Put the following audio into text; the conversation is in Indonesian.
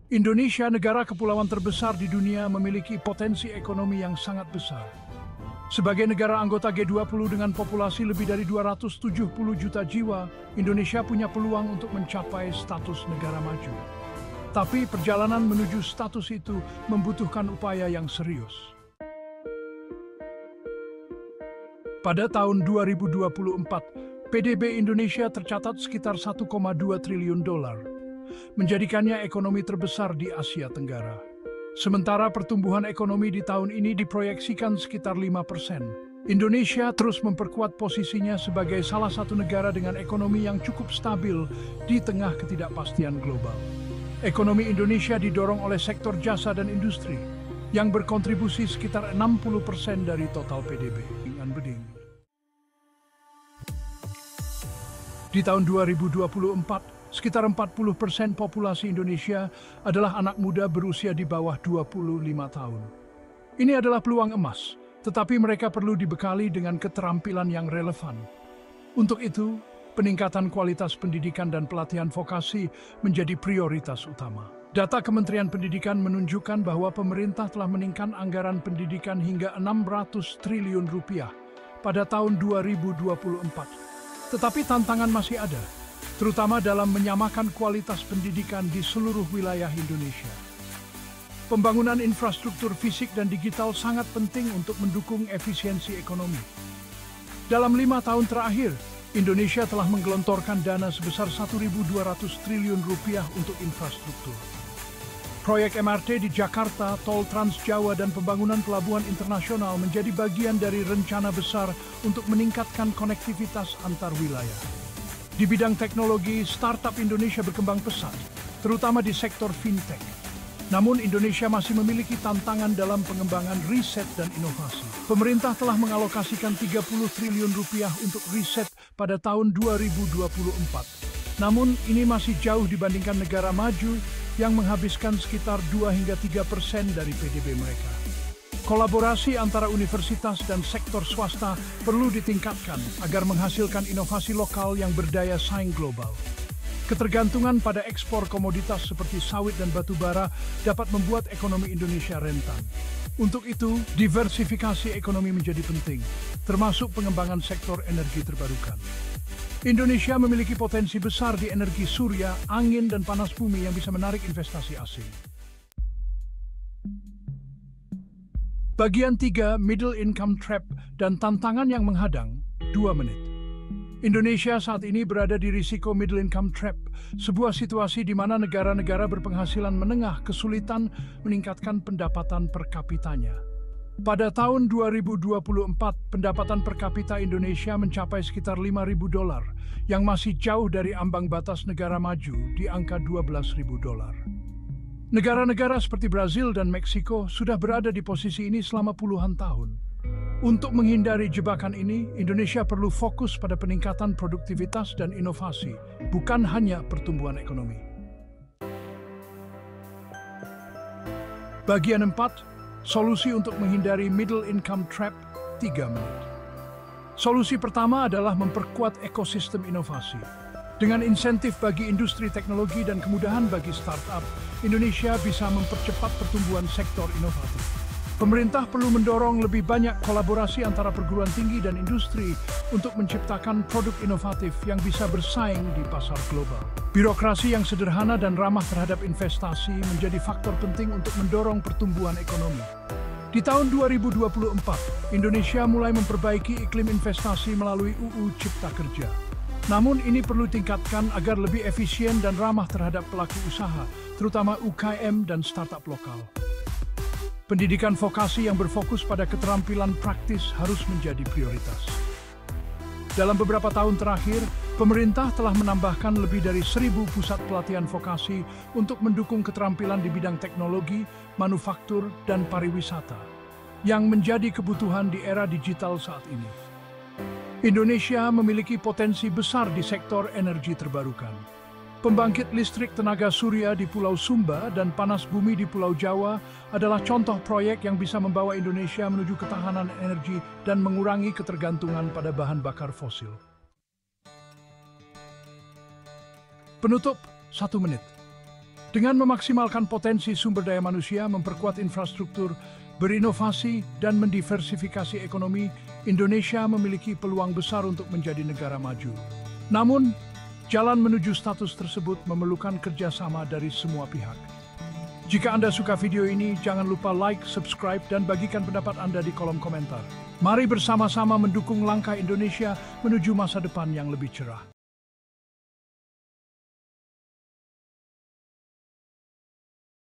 Indonesia, negara kepulauan terbesar di dunia, memiliki potensi ekonomi yang sangat besar. Sebagai negara anggota G20 dengan populasi lebih dari 270 juta jiwa, Indonesia punya peluang untuk mencapai status negara maju. Tapi perjalanan menuju status itu membutuhkan upaya yang serius. Pada tahun 2024, PDB Indonesia tercatat sekitar 1,2 triliun dolar, menjadikannya ekonomi terbesar di Asia Tenggara. Sementara pertumbuhan ekonomi di tahun ini diproyeksikan sekitar 5%. Indonesia terus memperkuat posisinya sebagai salah satu negara dengan ekonomi yang cukup stabil di tengah ketidakpastian global. Ekonomi Indonesia didorong oleh sektor jasa dan industri, yang berkontribusi sekitar 60% dari total PDB. Di tahun 2024, sekitar 40% populasi Indonesia adalah anak muda berusia di bawah 25 tahun. Ini adalah peluang emas, tetapi mereka perlu dibekali dengan keterampilan yang relevan. Untuk itu, peningkatan kualitas pendidikan dan pelatihan vokasi menjadi prioritas utama. Data Kementerian Pendidikan menunjukkan bahwa pemerintah telah meningkatkan anggaran pendidikan hingga 600 triliun rupiah pada tahun 2024. Tetapi tantangan masih ada, terutama dalam menyamakan kualitas pendidikan di seluruh wilayah Indonesia. Pembangunan infrastruktur fisik dan digital sangat penting untuk mendukung efisiensi ekonomi. Dalam 5 tahun terakhir, Indonesia telah menggelontorkan dana sebesar 1.200 triliun rupiah untuk infrastruktur. Proyek MRT di Jakarta, Tol Trans Jawa, dan pembangunan pelabuhan internasional menjadi bagian dari rencana besar untuk meningkatkan konektivitas antar wilayah. Di bidang teknologi, startup Indonesia berkembang pesat, terutama di sektor fintech. Namun Indonesia masih memiliki tantangan dalam pengembangan riset dan inovasi. Pemerintah telah mengalokasikan 30 triliun rupiah untuk riset pada tahun 2024. Namun ini masih jauh dibandingkan negara maju yang menghabiskan sekitar 2-3% dari PDB mereka. Kolaborasi antara universitas dan sektor swasta perlu ditingkatkan agar menghasilkan inovasi lokal yang berdaya saing global. Ketergantungan pada ekspor komoditas seperti sawit dan batu bara dapat membuat ekonomi Indonesia rentan. Untuk itu, diversifikasi ekonomi menjadi penting, termasuk pengembangan sektor energi terbarukan. Indonesia memiliki potensi besar di energi surya, angin, dan panas bumi yang bisa menarik investasi asing. Bagian 3, Middle Income Trap dan tantangan yang menghadang, 2 menit. Indonesia saat ini berada di risiko middle income trap, sebuah situasi di mana negara-negara berpenghasilan menengah kesulitan meningkatkan pendapatan per kapitanya. Pada tahun 2024, pendapatan per kapita Indonesia mencapai sekitar 5.000 dolar, yang masih jauh dari ambang batas negara maju di angka 12.000 dolar. Negara-negara seperti Brazil dan Meksiko sudah berada di posisi ini selama puluhan tahun. Untuk menghindari jebakan ini, Indonesia perlu fokus pada peningkatan produktivitas dan inovasi, bukan hanya pertumbuhan ekonomi. Bagian 4, solusi untuk menghindari middle income trap, 3 menit. Solusi pertama adalah memperkuat ekosistem inovasi. Dengan insentif bagi industri teknologi dan kemudahan bagi startup, Indonesia bisa mempercepat pertumbuhan sektor inovatif. Pemerintah perlu mendorong lebih banyak kolaborasi antara perguruan tinggi dan industri untuk menciptakan produk inovatif yang bisa bersaing di pasar global. Birokrasi yang sederhana dan ramah terhadap investasi menjadi faktor penting untuk mendorong pertumbuhan ekonomi. Di tahun 2024, Indonesia mulai memperbaiki iklim investasi melalui UU Cipta Kerja. Namun ini perlu ditingkatkan agar lebih efisien dan ramah terhadap pelaku usaha, terutama UKM dan startup lokal. Pendidikan vokasi yang berfokus pada keterampilan praktis harus menjadi prioritas. Dalam beberapa tahun terakhir, pemerintah telah menambahkan lebih dari 1.000 pusat pelatihan vokasi untuk mendukung keterampilan di bidang teknologi, manufaktur, dan pariwisata, yang menjadi kebutuhan di era digital saat ini. Indonesia memiliki potensi besar di sektor energi terbarukan. Pembangkit listrik tenaga surya di Pulau Sumba dan panas bumi di Pulau Jawa adalah contoh proyek yang bisa membawa Indonesia menuju ketahanan energi dan mengurangi ketergantungan pada bahan bakar fosil. Penutup, 1 menit. Dengan memaksimalkan potensi sumber daya manusia, memperkuat infrastruktur, berinovasi, dan mendiversifikasi ekonomi, Indonesia memiliki peluang besar untuk menjadi negara maju. Namun, jalan menuju status tersebut memerlukan kerjasama dari semua pihak. Jika Anda suka video ini, jangan lupa like, subscribe, dan bagikan pendapat Anda di kolom komentar. Mari bersama-sama mendukung langkah Indonesia menuju masa depan yang lebih cerah.